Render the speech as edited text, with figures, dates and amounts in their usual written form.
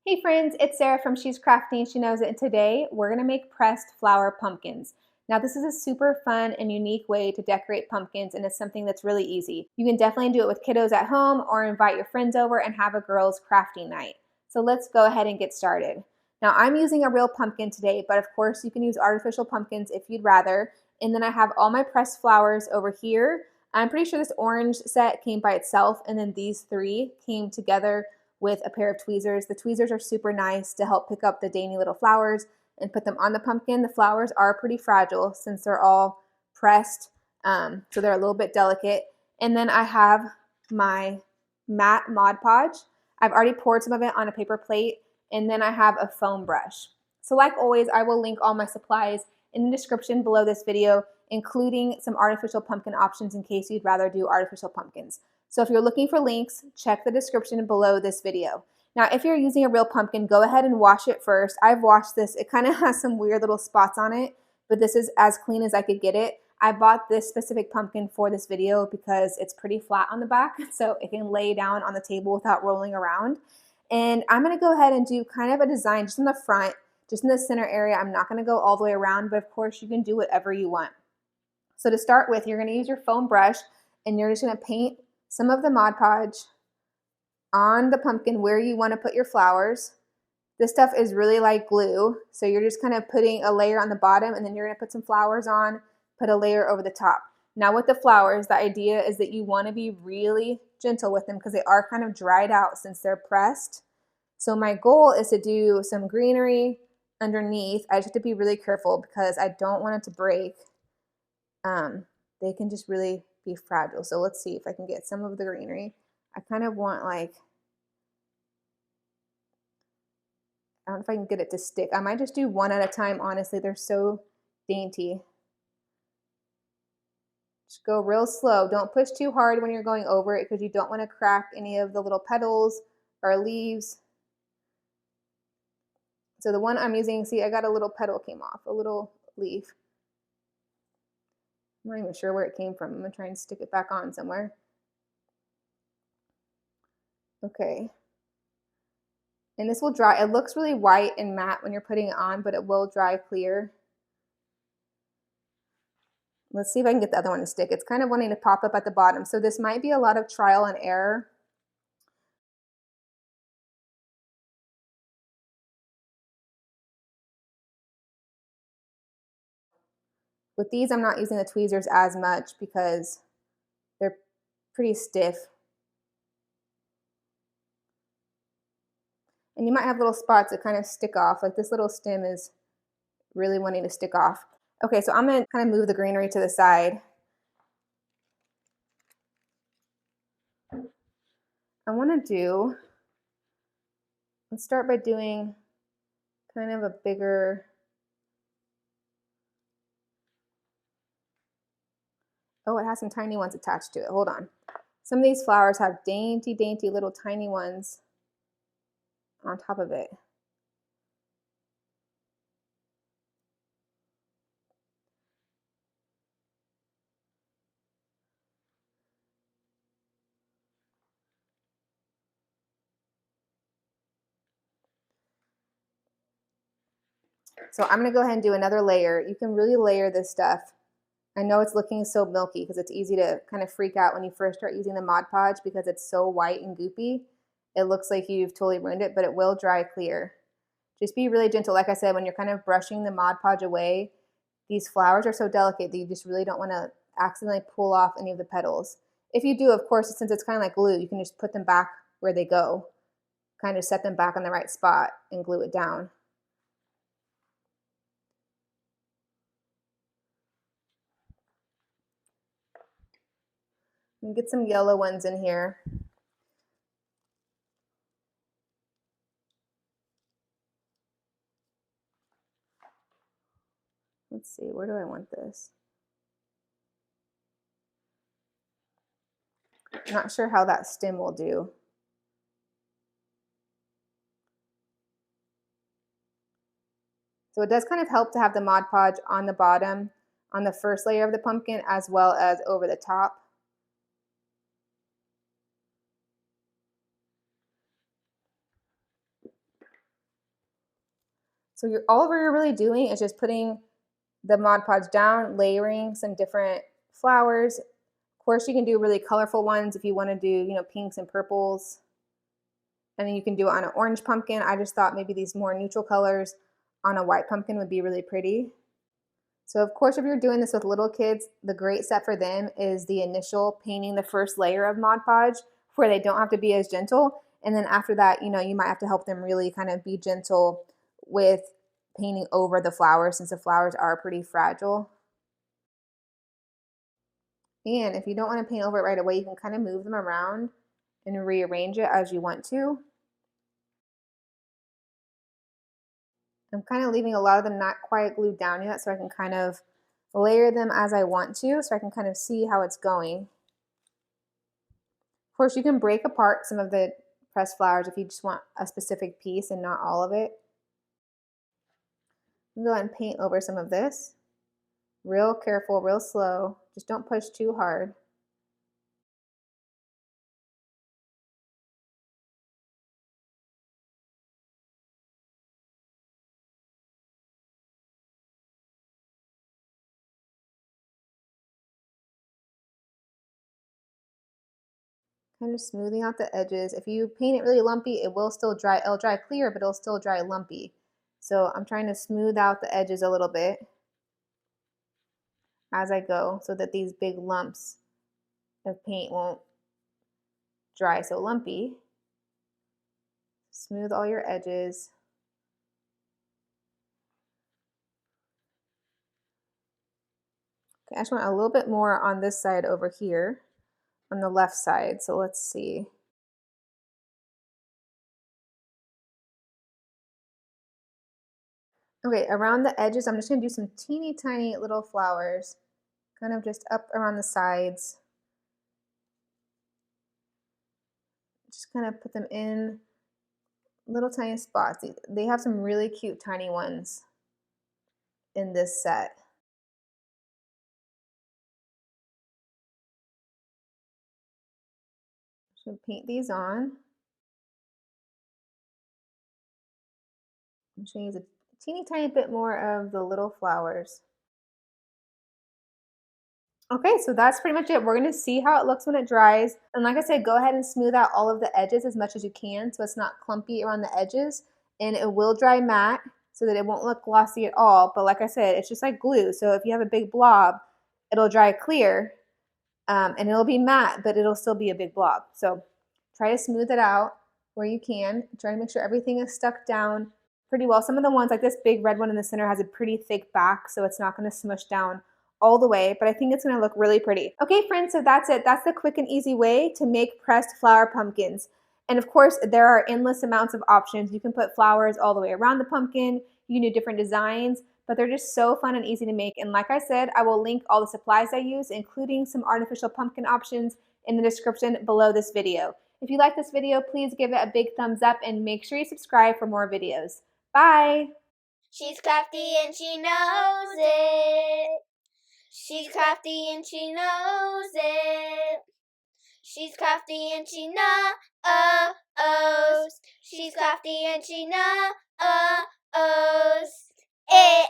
Hey friends, it's Sarah from She's Crafty and She Knows It, and today we're going to make pressed flower pumpkins. Now this is a super fun and unique way to decorate pumpkins, and it's something that's really easy. You can definitely do it with kiddos at home or invite your friends over and have a girls crafting night. So let's go ahead and get started. Now I'm using a real pumpkin today, but of course you can use artificial pumpkins if you'd rather. And then I have all my pressed flowers over here. I'm pretty sure this orange set came by itself, and then these three came together with a pair of tweezers. The tweezers are super nice to help pick up the dainty little flowers and put them on the pumpkin. The flowers are pretty fragile since they're all pressed, so they're a little bit delicate. And then I have my matte Mod Podge. I've already poured some of it on a paper plate, and then I have a foam brush. So like always, I will link all my supplies in the description below this video, including some artificial pumpkin options in case you'd rather do artificial pumpkins. So if you're looking for links, check the description below this video. Now, if you're using a real pumpkin, go ahead and wash it first. I've washed this. It kind of has some weird little spots on it, but this is as clean as I could get it. I bought this specific pumpkin for this video because it's pretty flat on the back, so it can lay down on the table without rolling around. And I'm going to go ahead and do kind of a design just in the front, just in the center area. I'm not going to go all the way around, but of course you can do whatever you want. So to start with, you're going to use your foam brush, and you're just going to paint some of the Mod Podge on the pumpkin where you want to put your flowers. This stuff is really like glue, so you're just kind of putting a layer on the bottom, and then you're going to put some flowers on, put a layer over the top. Now with the flowers, the idea is that you want to be really gentle with them because they are kind of dried out since they're pressed. So my goal is to do some greenery underneath. I just have to be really careful because I don't want it to break. They can just really be fragile. So let's see if I can get some of the greenery. I kind of want like, I don't know if I can get it to stick. I might just do one at a time, honestly. They're so dainty. Just go real slow. Don't push too hard when you're going over it because you don't want to crack any of the little petals or leaves. So the one I'm using, see, I got a little petal came off, a little leaf. I'm not even sure where it came from. I'm going to try and stick it back on somewhere. Okay. And this will dry. It looks really white and matte when you're putting it on, but it will dry clear. Let's see if I can get the other one to stick. It's kind of wanting to pop up at the bottom. So this might be a lot of trial and error. With these, I'm not using the tweezers as much because they're pretty stiff. And you might have little spots that kind of stick off, like this little stem is really wanting to stick off. Okay, so I'm gonna kind of move the greenery to the side. I wanna do, let's start by doing kind of a bigger, oh, it has some tiny ones attached to it, hold on. Some of these flowers have dainty, dainty little tiny ones on top of it. So I'm gonna go ahead and do another layer. You can really layer this stuff. I know it's looking so milky because it's easy to kind of freak out when you first start using the Mod Podge because it's so white and goopy. It looks like you've totally ruined it, but it will dry clear. Just be really gentle. Like I said, when you're kind of brushing the Mod Podge away, these flowers are so delicate that you just really don't want to accidentally pull off any of the petals. If you do, of course, since it's kind of like glue, you can just put them back where they go, kind of set them back on the right spot and glue it down. And get some yellow ones in here. Let's see, where do I want this? I'm not sure how that stem will do. So it does kind of help to have the Mod Podge on the bottom, on the first layer of the pumpkin, as well as over the top. So all you're really doing is just putting the Mod Podge down, layering some different flowers. Of course, you can do really colorful ones if you want to do, pinks and purples. And then you can do it on an orange pumpkin. I just thought maybe these more neutral colors on a white pumpkin would be really pretty. So of course, if you're doing this with little kids, the great step for them is the initial painting the first layer of Mod Podge where they don't have to be as gentle. And then after that, you might have to help them really kind of be gentle with painting over the flowers since the flowers are pretty fragile. And if you don't want to paint over it right away, you can kind of move them around and rearrange it as you want to. I'm kind of leaving a lot of them not quite glued down yet so I can kind of layer them as I want to so I can kind of see how it's going. Of course, you can break apart some of the pressed flowers if you just want a specific piece and not all of it. I'm going to go ahead and paint over some of this. Real careful, real slow. Just don't push too hard. Kind of smoothing out the edges. If you paint it really lumpy, it will still dry. It'll dry clear, but it'll still dry lumpy. So I'm trying to smooth out the edges a little bit as I go so that these big lumps of paint won't dry so lumpy. Smooth all your edges. Okay, I just want a little bit more on this side over here, on the left side. So let's see. Okay, around the edges, I'm just gonna do some teeny tiny little flowers, kind of just up around the sides. Just kind of put them in little tiny spots. They have some really cute tiny ones in this set. Just gonna paint these on. I'm just gonna use a teeny tiny bit more of the little flowers. Okay, so that's pretty much it. We're gonna see how it looks when it dries. And like I said, go ahead and smooth out all of the edges as much as you can so it's not clumpy around the edges. And it will dry matte so that it won't look glossy at all. But like I said, it's just like glue. So if you have a big blob, it'll dry clear and it'll be matte, but it'll still be a big blob. So try to smooth it out where you can. Try to make sure everything is stuck down pretty well. Some of the ones, like this big red one in the center, has a pretty thick back, so it's not going to smush down all the way, but I think it's going to look really pretty. Okay, friends, so that's it. That's the quick and easy way to make pressed flower pumpkins. And of course, there are endless amounts of options. You can put flowers all the way around the pumpkin. You can do different designs, but they're just so fun and easy to make. And like I said, I will link all the supplies I use, including some artificial pumpkin options, in the description below this video. If you like this video, please give it a big thumbs up and make sure you subscribe for more videos. Bye! She's crafty and she knows it. She's crafty and she knows it. She's crafty and she knows. She's crafty and she knows it.